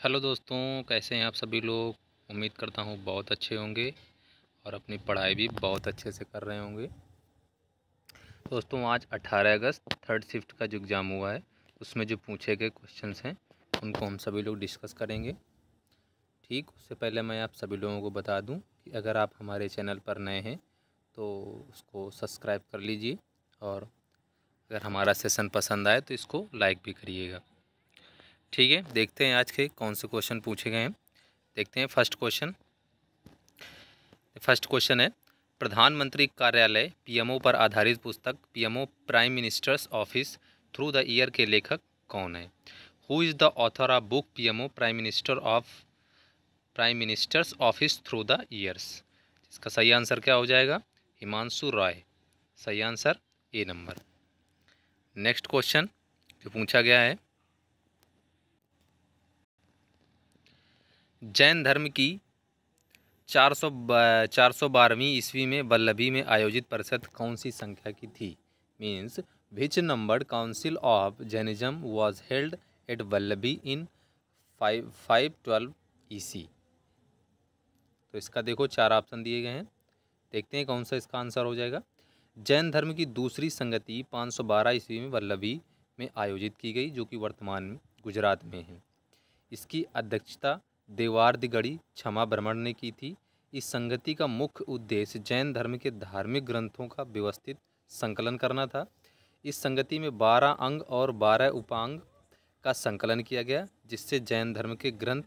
Hello दोस्तों, कैसे हैं आप सभी लोग। उम्मीद करता हूँ बहुत अच्छे होंगे और अपनी पढ़ाई भी बहुत अच्छे से कर रहे होंगे। दोस्तों, आज 18 अगस्त थर्ड शिफ्ट का जो एग्ज़ाम हुआ है उसमें जो पूछे गए क्वेश्चंस हैं उनको हम सभी लोग डिस्कस करेंगे। ठीक, उससे पहले मैं आप सभी लोगों को बता दूं कि अगर आप हमारे चैनल पर नए हैं तो उसको सब्सक्राइब कर लीजिए, और अगर हमारा सेशन पसंद आए तो इसको लाइक भी करिएगा। ठीक है, देखते हैं आज के कौन से क्वेश्चन पूछे गए हैं। देखते हैं फर्स्ट क्वेश्चन है, प्रधानमंत्री कार्यालय पीएमओ पर आधारित पुस्तक PMO prime minister's office through the year के लेखक कौन है। Who is the author of book PMO prime minister's office through the years. इसका सही आंसर क्या हो जाएगा? हिमांशु रॉय। सही answer A number. Next question जो पूछा गया है, जैन धर्म की 412वीं ईस्वी में वल्लभी में आयोजित परिषद कौन सी संख्या की थी। Means which numbered council of Jainism was held at Vallabhi in 512 EC. तो इसका देखो 4 ऑप्शन दिए गए हैं, देखते हैं कौन सा इसका आंसर हो जाएगा। जैन धर्म की दूसरी संगति 512 ईस्वी में वल्लभी में आयोजित की गई, जो कि वर्तमान में गुजरात में है। इसकी अध्यक्षता देवार्दिगड़ी क्षमा ब्रह्मण ने की थी। इस संगति का मुख्य उद्देश्य जैन धर्म के धार्मिक ग्रंथों का व्यवस्थित संकलन करना था। इस संगति में 12 अंग और 12 उपांग का संकलन किया गया, जिससे जैन धर्म के ग्रंथ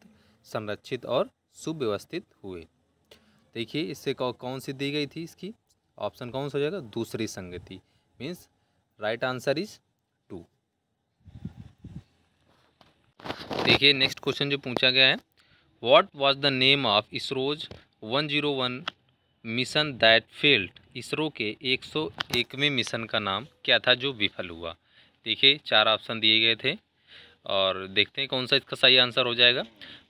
संरक्षित और सुव्यवस्थित हुए। देखिए इससे कौन सी दी गई थी, इसकी ऑप्शन कौन सा हो जाएगा? दूसरी संगति। Means right answer is 2। देखिए नेक्स्ट क्वेश्चन जो पूछा गया है, what was the name of ISRO's 101 mission that failed. ISRO के 101वें मिशन का नाम क्या था जो विफल हुआ। देखिए 4 ऑप्शन दिए गए थे और देखते हैं कौन सा इसका सही आंसर हो जाएगा।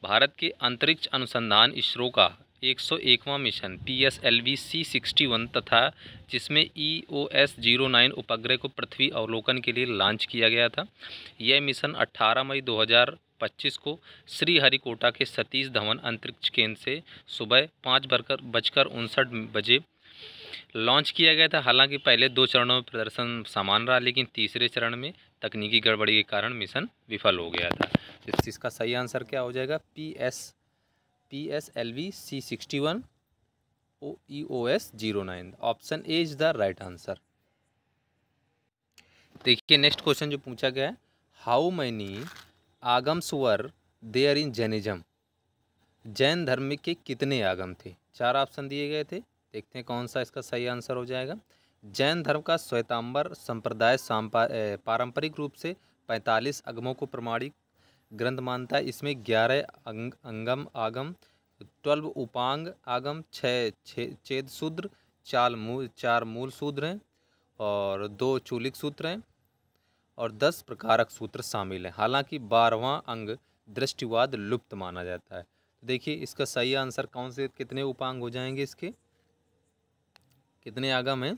भारत के अंतरिक्ष अनुसंधान इसरो का 101वां मिशन PSLV C61 तथा जिसमें EOS-09 उपग्रह को पृथ्वी अवलोकन के लिए लॉन्च किया गया था। यह मिशन 18 मई 2025 को श्रीहरिकोटा के सतीश धवन अंतरिक्ष केंद्र से सुबह 5:59 लॉन्च किया गया था। हालांकि पहले 2 चरणों में प्रदर्शन समान रहा, लेकिन तीसरे चरण में तकनीकी गड़बड़ी के कारण मिशन विफल हो गया था। इसका सही आंसर क्या हो जाएगा? PSLV C61 EOS-09। Option A is the right answer. देखिए नेक्स्ट क्वेश्चन जो पूछा गया है, how many Agams were there in Jainism. Jain धर्म के कितने आगम थे? 4 ऑप्शन दिए गए थे, देखते हैं कौन सा इसका सही आंसर हो जाएगा। जैन धर्म का श्वेतांबर संप्रदाय पारंपरिक रूप से 45 आगमों को प्रमाणिक ग्रंथ मानता है। इसमें 11 आगम, 12 उपांग आगम, 6 छेद सूत्र, 4 मूल सूत्र हैं और 2 चूलिक सूत्र हैं और 10 प्रकारक सूत्र शामिल हैं। हालांकि 12वां अंग दृष्टिवाद लुप्त माना जाता है। तो देखिए इसका सही आंसर कौन से कितने उपांग हो जाएंगे, इसके कितने आगम हैं?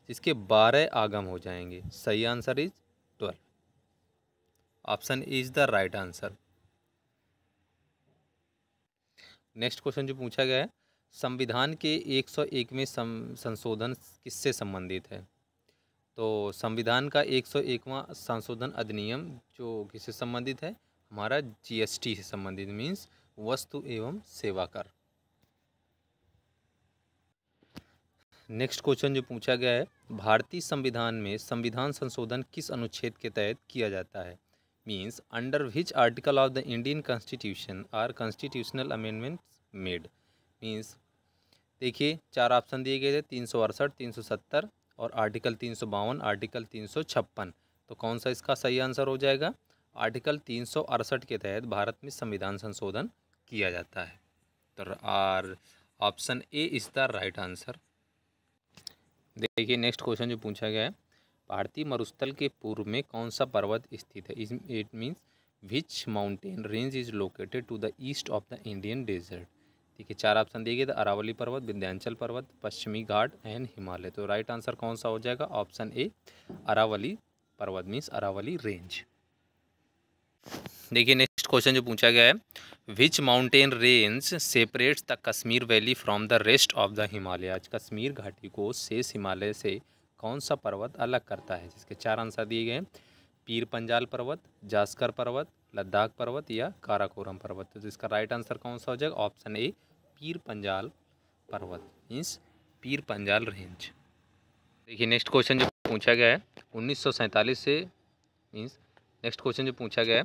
इसके 12 आगम हो जाएंगे। सही answer is 12। Option is the right answer. Next question जो पूछा गया है, संविधान के 101वें संशोधन किससे संबंधित है। तो संविधान का 101वां संशोधन अधिनियम जो किससे संबंधित है? हमारा GST से संबंधित, मीन्स वस्तु एवं सेवा कर। नेक्स्ट क्वेश्चन जो पूछा गया है, भारतीय संविधान में संविधान संशोधन किस अनुच्छेद के तहत किया जाता है। Means under which article of the Indian constitution are constitutional amendments made. Means देखिए 4 ऑप्शन दिए गए थे, 368, 370 और आर्टिकल 352, आर्टिकल 356। तो कौन सा इसका सही आंसर हो जाएगा? आर्टिकल 368 के तहत भारत में संविधान संशोधन किया जाता है। तो are option A is the right answer. देखिए नेक्स्ट क्वेश्चन जो पूछा गया है, भारतीय मरुस्थल के पूर्व में कौन सा पर्वत स्थित है। It means which mountain range is located to the east of the Indian desert. देखिए 4 ऑप्शन दिए गए थे, अरावली पर्वत, विंध्याचल पर्वत, पश्चिमी घाट एंड हिमालय। तो राइट आंसर कौन सा हो जाएगा? ऑप्शन ए अरावली पर्वत, मीन्स अरावली रेंज। देखिए नेक्स्ट क्वेश्चन जो पूछा गया है, विच mountain range separates the Kashmir valley from the rest of the Himalaya. Kashmir घाटी को शेष हिमालय से कौन सा पर्वत अलग करता है? जिसके 4 आंसर दिए गए हैं, पीर पंजाल पर्वत, जास्कर पर्वत, लद्दाख पर्वत या काराकोरम पर्वत। तो इसका राइट आंसर कौन सा हो जाएगा? ऑप्शन ए, पीर पंजाल पर्वत, मीन्स पीर पंजाल रेंज। देखिए नेक्स्ट क्वेश्चन जो पूछा गया है 1947 से, मीन्स नेक्स्ट क्वेश्चन जो पूछा गया है,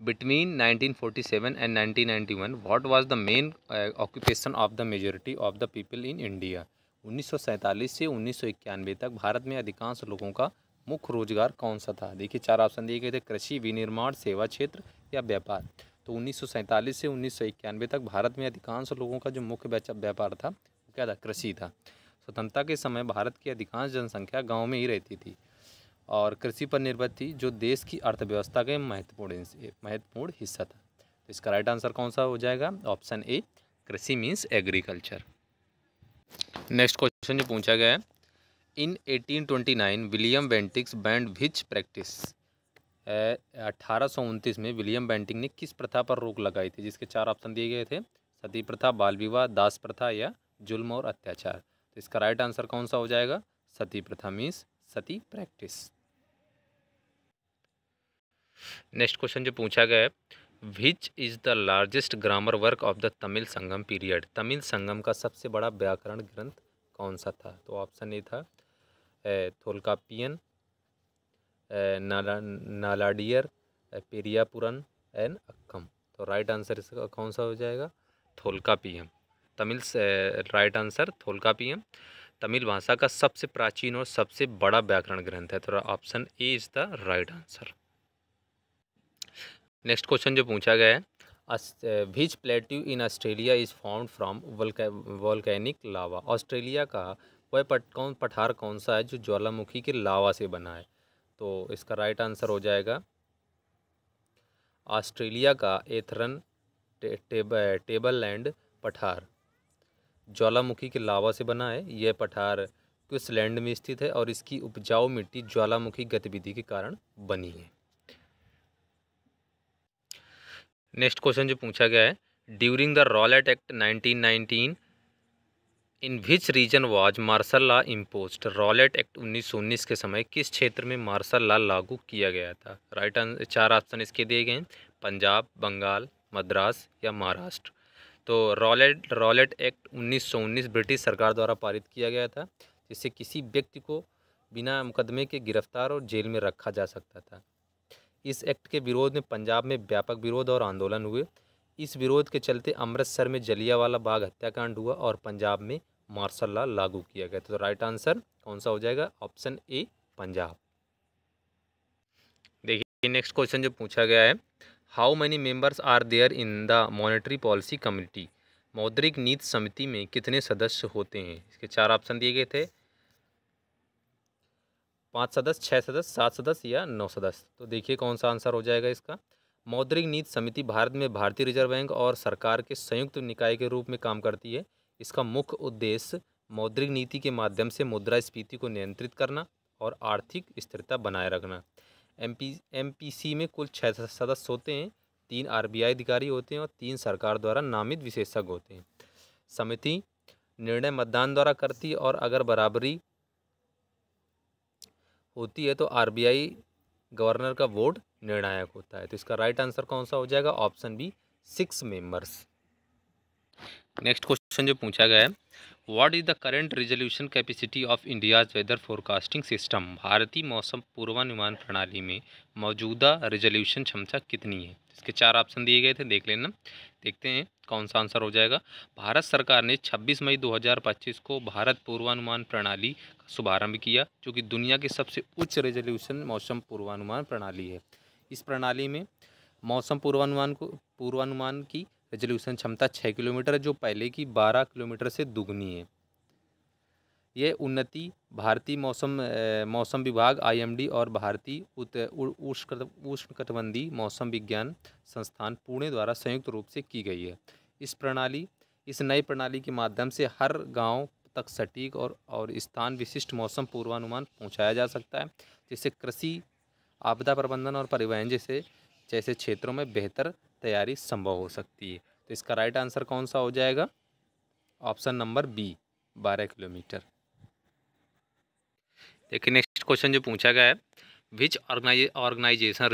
between 1947 and 1991 what was the main occupation of the majority of the people in India. 1947 से 1991 तक भारत में अधिकांश लोगों का मुख्य रोजगार कौन सा था? देखिए 4 ऑप्शन दिए गए थे, कृषि, विनिर्माण, सेवा क्षेत्र या व्यापार। तो 1947 से 1991 तक भारत में अधिकांश लोगों का जो मुख्य व्यापार था वो क्या था? कृषि था। स्वतंत्रता के समय भारत की अधिकांश जनसंख्या गांव में ही रहती थी और कृषि पर निर्भर थी, जो देश की अर्थव्यवस्था का महत्वपूर्ण हिस्सा था। तो इसका राइट आंसर कौन सा हो जाएगा? ऑप्शन ए, कृषि मीन्स एग्रीकल्चर। नेक्स्ट क्वेश्चन जो पूछा गया है, इन 1829 विलियम बेंटिक्स बैंड विच प्रैक्टिस। 1829 में विलियम बेंटिक ने किस प्रथा पर रोक लगाई थी? जिसके 4 ऑप्शन दिए गए थे, सती प्रथा, बाल विवाह, दास प्रथा या जुल्म और अत्याचार। तो इसका राइट आंसर कौन सा हो जाएगा? सती प्रथा means sati practice. Next question जो पूछा गया है, which is the largest grammar work of the Tamil Sangam period. Tamil Sangam का सबसे बड़ा व्याकरण ग्रंथ कौन सा था? तो ऑप्शन ए था थोलकापियन, नालाडियर, पेरियापुरन एंड अक्कम। तो राइट आंसर इसका कौन सा हो जाएगा? थोलकापियम। तमिल से राइट आंसर थोलकापियम तमिल भाषा का सबसे प्राचीन और सबसे बड़ा व्याकरण ग्रंथ है। तो option A is the right answer. Next question जो पूछा गया है, which plateau in Australia is found from volcanic lava. Australia का वह पठार कौन सा है जो ज्वालामुखी के लावा से बना है? तो इसका राइट आंसर हो जाएगा ऑस्ट्रेलिया का एथरन टेबललैंड पठार ज्वालामुखी के लावा से बना है। यह पठार क्वींसलैंड में स्थित है और इसकी उपजाऊ मिट्टी ज्वालामुखी गतिविधि के कारण बनी है। नेक्स्ट क्वेश्चन जो पूछा गया है, during the Rowlatt Act 1919 in which region was martial law imposed. Rowlatt Act 1919 के समय किस क्षेत्र में मार्शल लॉ लागू किया गया था? राइट आंसर 4 ऑप्शन इसके दिए गए हैं, पंजाब, बंगाल, मद्रास या महाराष्ट्र। तो रॉलेट एक्ट 1919 ब्रिटिश सरकार द्वारा पारित किया गया था, जिससे किसी व्यक्ति को बिना मुकदमे के गिरफ्तार और जेल में रखा जा सकता था। इस एक्ट के विरोध में पंजाब में व्यापक विरोध और आंदोलन हुए। इस विरोध के चलते अमृतसर में जलियांवाला बाग हत्याकांड हुआ और पंजाब में मार्शल लॉ लागू किया गया। तो राइट आंसर कौन सा हो जाएगा? Option A, Punjab. देखिए नेक्स्ट क्वेश्चन जो पूछा गया है, how many members are there in the monetary policy committee. मौद्रिक नीति समिति में कितने सदस्य होते हैं? इसके 4 ऑप्शन दिए गए थे, 5 सदस्य, 6 सदस्य, 7 सदस्य या 9 सदस्य। तो देखिए कौन सा आंसर हो जाएगा इसका। मौद्रिक नीति समिति भारत में भारतीय रिजर्व बैंक और सरकार के संयुक्त निकाय के रूप में काम करती है। इसका मुख्य उद्देश्य मौद्रिक नीति के माध्यम से मुद्रास्फीति को नियंत्रित करना और आर्थिक स्थिरता बनाए रखना। एमपीसी में कुल 6 सदस्य होते हैं, 3 आरबीआई अधिकारी होते हैं और 3 सरकार द्वारा नामित विशेषज्ञ होते हैं। समिति निर्णय मतदान द्वारा करती है और अगर बराबरी होती है तो आरबीआई गवर्नर का वोट निर्णायक होता है। तो इसका राइट आंसर कौन सा हो जाएगा? Option B, 6 members. Next question जो पूछा गया है, what is the current resolution capacity of India's weather forecasting system. भारतीय मौसम पूर्वानुमान प्रणाली में मौजूदा रिजोल्यूशन क्षमता कितनी है? इसके 4 ऑप्शन दिए गए थे, देख लेना। देखते हैं कौन सा आंसर हो जाएगा। भारत सरकार ने 26 मई 2025 को भारत पूर्वानुमान प्रणाली का शुभारंभ किया, जो कि दुनिया की सबसे उच्च रेजोल्यूशन मौसम पूर्वानुमान प्रणाली है। इस प्रणाली में मौसम पूर्वानुमान की रेजोल्यूशन क्षमता 6 किलोमीटर है, जो पहले की 12 किलोमीटर से दुगनी है। यह उन्नति भारतीय मौसम विभाग आईएमडी और भारतीय उष्णकटिबंधीय मौसम विज्ञान संस्थान पुणे द्वारा संयुक्त रूप से की गई है। इस नई प्रणाली के माध्यम से हर गांव तक सटीक और स्थान विशिष्ट मौसम पूर्वानुमान पहुंचाया जा सकता है, जिससे कृषि, आपदा प्रबंधन और परिवहन जैसे क्षेत्रों में बेहतर तैयारी संभव हो सकती है। तो इसका राइट आंसर कौन सा हो जाएगा? Option number B, 12 kilometre. देखिए नेक्स्ट क्वेश्चन जो पूछा गया है, which organisation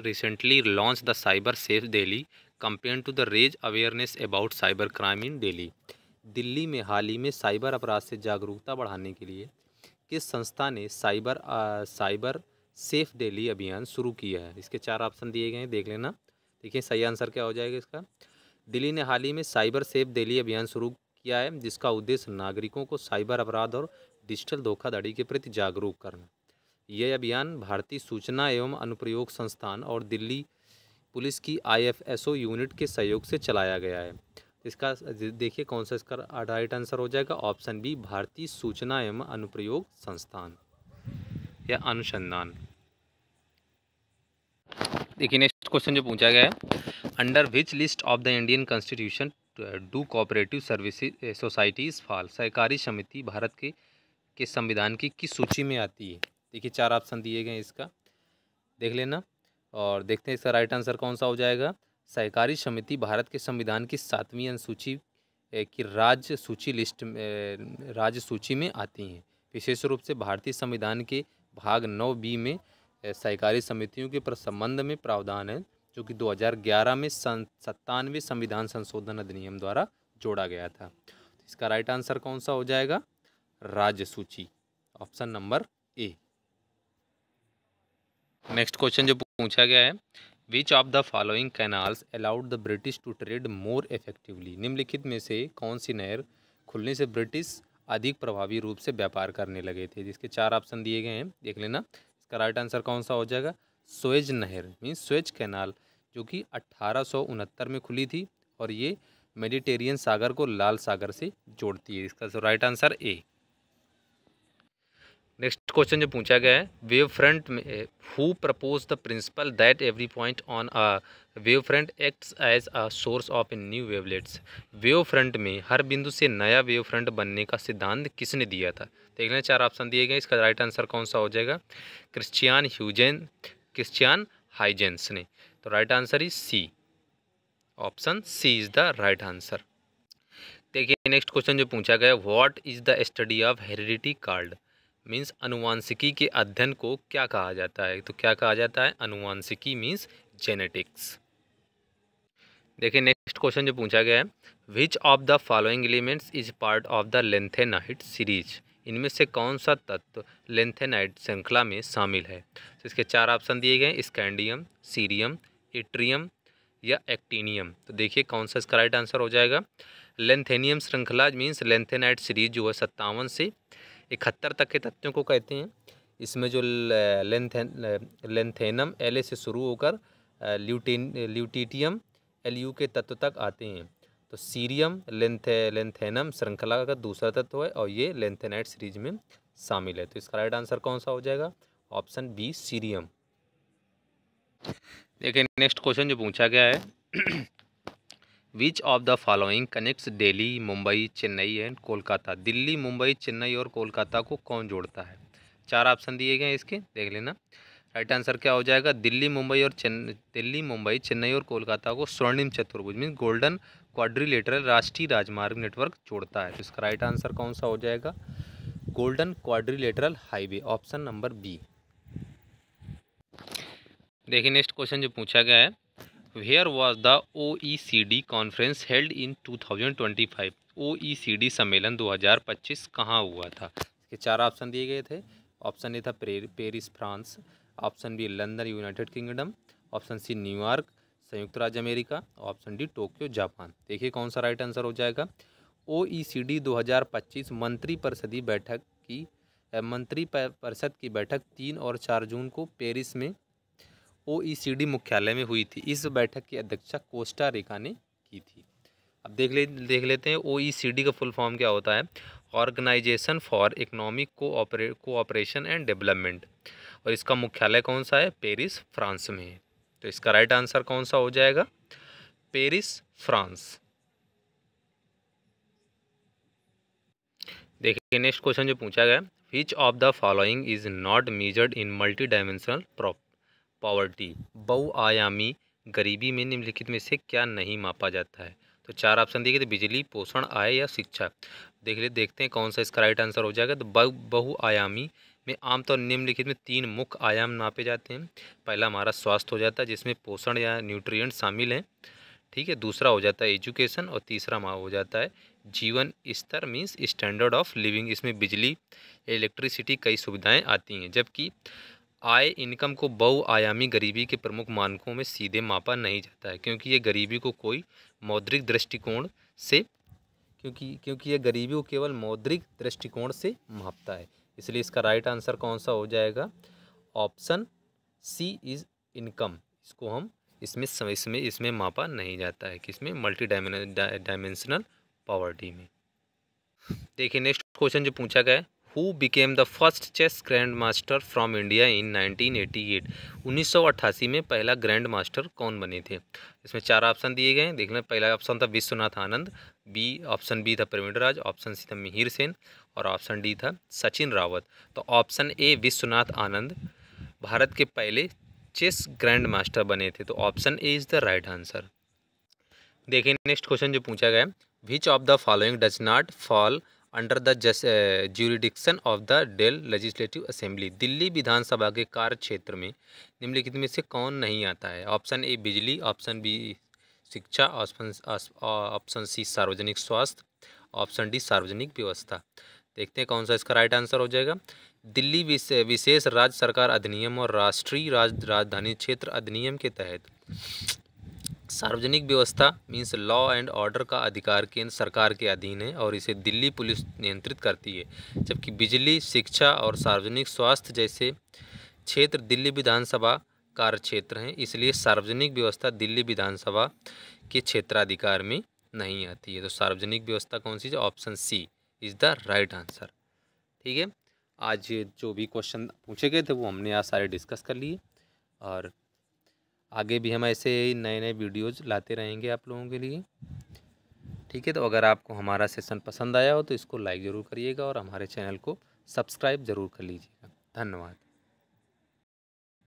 recently launch the cyber safe Delhi compare to the raise awareness about cyber crime in Delhi. Delhi में हाल ही में साइबर अपराध से जागरूकता बढ़ाने के लिए किस संस्था ने साइबर सेफ दिल्ली अभियान शुरू किया है? इसके 4 ऑप्शन दिए गए हैं, देख लेना। देखिए सही आंसर क्या हो जाएगा इसका? दिल्ली ने हाल ही में साइबर सेफ दिल्ली अभियान शुरू किया है, जिसका उद्देश्य नागरिकों को साइबर अपराध और डिजिटल धोखाधड़ी के प्रति जागरूक करना। यह अभियान भारतीय सूचना एवं अनुप्रयोग संस्थान और दिल्ली पुलिस की IFSO यूनिट के सहयोग से चलाया गया है। इसका देखिए कौन सा इसका राइट आंसर हो जाएगा? ऑप्शन बी, भारतीय सूचना एवं अनुप्रयोग संस्थान या अनुसंधान। देखिए नेक्स्ट क्वेश्चन जो पूछा गया है, under which list of the Indian constitution do cooperative services societies fall? सहकारी समिति भारत के संविधान की किस सूची में आती है? देखिए 4 ऑप्शन दिए गए इसका, देख लेना और देखते हैं इसका राइट आंसर कौन सा हो जाएगा। सहकारी समिति भारत के संविधान की 7वीं अनुसूची की राज्य सूची में आती हैं। विशेष रूप से भारतीय संविधान के भाग 9B में सहकारी समितियों के संबंध में प्रावधान है, जो कि 2011 में 97वें संविधान संशोधन अधिनियम द्वारा जोड़ा गया था। इसका राइट आंसर कौन सा हो जाएगा? राज्य सूची, option number A. Next question जो पूछा गया है, which of the following canals allowed the British to trade more effectively? निम्नलिखित में से कौन सी नहर खुलने से ब्रिटिश अधिक प्रभावी रूप से व्यापार करने लगे थे? जिसके 4 ऑप्शन दिए गए हैं, देख लेना। इसका राइट आंसर कौन सा हो जाएगा? स्वेज नहर मीन्स स्वेज कैनाल, जो कि 1869 में खुली थी और ये मेडिटेरियन सागर को लाल सागर से जोड़ती है। इसका right answer A. Next question जो पूछा गया है, वेव फ्रंट में who propose the principle that every point on a wave front acts as a source of new wavelets? Wave front में हर बिंदु से नया वेव फ्रंट बनने का सिद्धांत किसने दिया था? देख लें 4 ऑप्शन दिए गए, इसका राइट आंसर कौन सा हो जाएगा? क्रिश्चियन हाइजेंस ने। तो right answer is C, option C is the right answer. देखिए नेक्स्ट क्वेश्चन जो पूछा गया, what is the study of heredity called? Means अनुवांशिकी के अध्ययन को क्या कहा जाता है? तो क्या कहा जाता है? अनुवांशिकी मीन्स जेनेटिक्स। देखिए नेक्स्ट क्वेश्चन जो पूछा गया है, which of the following elements is part of the lanthanide series? इनमें से कौन सा तत्व लेंथेनाइट श्रृंखला में शामिल है? तो इसके 4 ऑप्शन दिए गए, स्कैंडियम, सीरियम, इट्रियम या एक्टीनियम। तो देखिए कौन सा इसका राइट आंसर हो जाएगा? लेंथेनियम श्रृंखला मीन्स लेंथेनाइट सीरीज जो है 57 से 71 तक के तत्वों को कहते हैं। इसमें जो लेंथेनम La से शुरू होकर ल्यूटिटियम Lu के तत्व तक आते हैं। तो सीरियम लेंथेनम श्रृंखला का दूसरा तत्व है और ये लेंथेनाइट सीरीज में शामिल है। तो इसका राइट आंसर कौन सा हो जाएगा? Option B, cerium. देखिए नेक्स्ट क्वेश्चन जो पूछा गया है, which of the following connects Delhi, Mumbai, Chennai and Kolkata? Delhi, Mumbai, Chennai और कोलकाता को कौन जोड़ता है? 4 ऑप्शन दिए गए इसके, देख लेना। राइट आंसर क्या हो जाएगा? दिल्ली, मुंबई, चेन्नई और कोलकाता को स्वर्णिम चतुर्भुज मीन्स गोल्डन क्वाड्रिलेटरल राष्ट्रीय राजमार्ग नेटवर्क जोड़ता है। तो इसका राइट आंसर कौन सा हो जाएगा? Golden quadrilateral highway, option number B. देखिए नेक्स्ट क्वेश्चन जो पूछा गया है, where was the OECD conference held in 2025? OECD सम्मेलन 2025 कहाँ हुआ था? इसके 4 ऑप्शन दिए गए थे। ऑप्शन ए था Paris France, option B London United kingdom, option C New York संयुक्त राज्य America, option D Tokyo Japan. देखिए कौन सा राइट आंसर हो जाएगा? OECD 2025 मंत्री परिषद की बैठक 3 और 4 जून को पेरिस में OECD मुख्यालय में हुई थी। इस बैठक की अध्यक्षता कोस्टा रिका ने की थी। अब देख लेते हैं OECD का फुल फॉर्म क्या होता है। Organisation for economic cooperation and development, और इसका मुख्यालय कौन सा है? पेरिस, फ्रांस में है। तो इसका राइट आंसर कौन सा हो जाएगा? Paris, France. देखिए नेक्स्ट क्वेश्चन जो पूछा गया, विच of the following is not measured in multi dimensional poverty? बहुआयामी गरीबी में निम्नलिखित में से क्या नहीं मापा जाता है? तो 4 ऑप्शन दिए गए थे, बिजली, पोषण, आय या शिक्षा। देखते हैं कौन सा इसका राइट आंसर हो जाएगा। तो बहुआयामी में आमतौर निम्नलिखित में 3 मुख्य आयाम नापे जाते हैं। पहला हमारा स्वास्थ्य हो जाता है, जिसमें पोषण या न्यूट्रिएंट शामिल हैं, ठीक है। दूसरा हो जाता है एजुकेशन, और तीसरा हो जाता है जीवन स्तर मीन्स स्टैंडर्ड ऑफ लिविंग। इसमें बिजली, इलेक्ट्रिसिटी कई सुविधाएं आती हैं। जबकि आय इनकम को बहुआयामी गरीबी के प्रमुख मानकों में सीधे मापा नहीं जाता है, क्योंकि ये गरीबी को कोई मौद्रिक दृष्टिकोण से क्योंकि यह गरीबी को केवल मौद्रिक दृष्टिकोण से मापता है। इसलिए इसका राइट आंसर कौन सा हो जाएगा? Option C is income. इसको हम इसमें मापा नहीं जाता है, किसमें? मल्टी डायमेंशनल पॉवर्टी में। देखिए नेक्स्ट क्वेश्चन जो पूछा गया है, who became the first chess grand master from India in 1988। 1988 में पहला ग्रैंड मास्टर कौन बने थे? इसमें 4 ऑप्शन दिए गए हैं, देख लें। पहला ऑप्शन था विश्वनाथ आनंद, ऑप्शन बी था प्रवीण ऑप्शन सी था मिहिर सेन, और ऑप्शन डी था सचिन रावत। तो ऑप्शन ए विश्वनाथ आनंद भारत के पहले चेस ग्रैंड मास्टर बने थे। तो option A is the right answer. देखिए नेक्स्ट क्वेश्चन जो पूछा गया है, which of the following does not fall under the jurisdiction of the Delhi legislative assembly. Delhi विधानसभा के कार्य क्षेत्र में निम्नलिखित में से कौन नहीं आता है? ऑप्शन ए बिजली, ऑप्शन बी शिक्षा, ऑप्शन सी सार्वजनिक स्वास्थ्य, ऑप्शन डी सार्वजनिक व्यवस्था। देखते हैं कौन सा इसका राइट आंसर हो जाएगा। दिल्ली विशेष राज्य सरकार अधिनियम और राष्ट्रीय राजधानी क्षेत्र अधिनियम के तहत सार्वजनिक व्यवस्था मीन्स लॉ एंड ऑर्डर का अधिकार केंद्र सरकार के अधीन है और इसे दिल्ली पुलिस नियंत्रित करती है। जबकि बिजली, शिक्षा और सार्वजनिक स्वास्थ्य जैसे क्षेत्र दिल्ली विधानसभा कार्य क्षेत्र हैं, इसलिए सार्वजनिक व्यवस्था दिल्ली विधानसभा के क्षेत्राधिकार में नहीं आती है। तो सार्वजनिक व्यवस्था कौन सी है? Option C is the right answer. ठीक है, आज जो भी क्वेश्चन पूछे गए थे वो हमने आज सारे डिस्कस कर लिए, और आगे भी हम ऐसे नए नए वीडियोज़ लाते रहेंगे आप लोगों के लिए। ठीक है, तो अगर आपको हमारा सेशन पसंद आया हो तो इसको लाइक ज़रूर करिएगा और हमारे चैनल को सब्सक्राइब ज़रूर कर लीजिएगा। धन्यवाद।